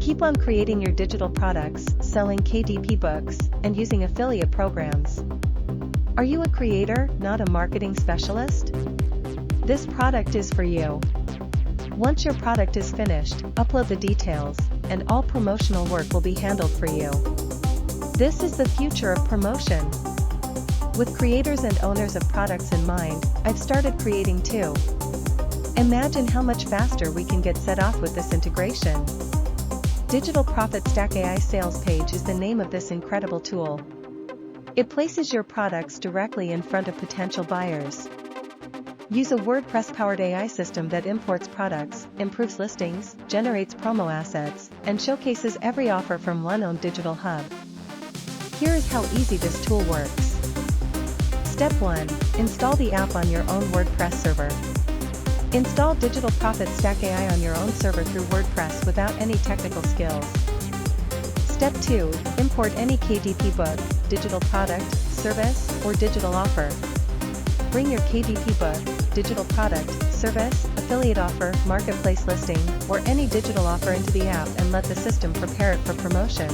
Keep on creating your digital products, selling KDP books, and using affiliate programs. Are you a creator, not a marketing specialist? This product is for you. Once your product is finished, upload the details, and all promotional work will be handled for you. This is the future of promotion. With creators and owners of products in mind, I've started creating too. Imagine how much faster we can get set off with this integration. Digital Profit Stack AI Sales Page is the name of this incredible tool. It places your products directly in front of potential buyers. Use a WordPress-powered AI system that imports products, improves listings, generates promo assets, and showcases every offer from one own digital hub. Here is how easy this tool works. Step 1. Install the app on your own WordPress server. Install Digital Profit Stack AI on your own server through WordPress without any technical skills. Step 2. Import any KDP book, digital product, service, or digital offer. Bring your KDP book, digital product, service, affiliate offer, marketplace listing, or any digital offer into the app and let the system prepare it for promotion.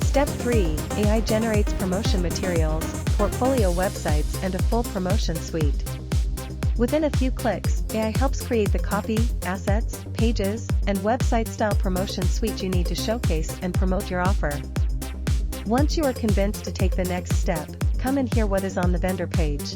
Step 3. AI generates promotion materials, portfolio websites, and a full promotion suite. Within a few clicks, AI helps create the copy, assets, pages, and website-style promotion suite you need to showcase and promote your offer. Once you are convinced to take the next step, come and hear what is on the vendor page.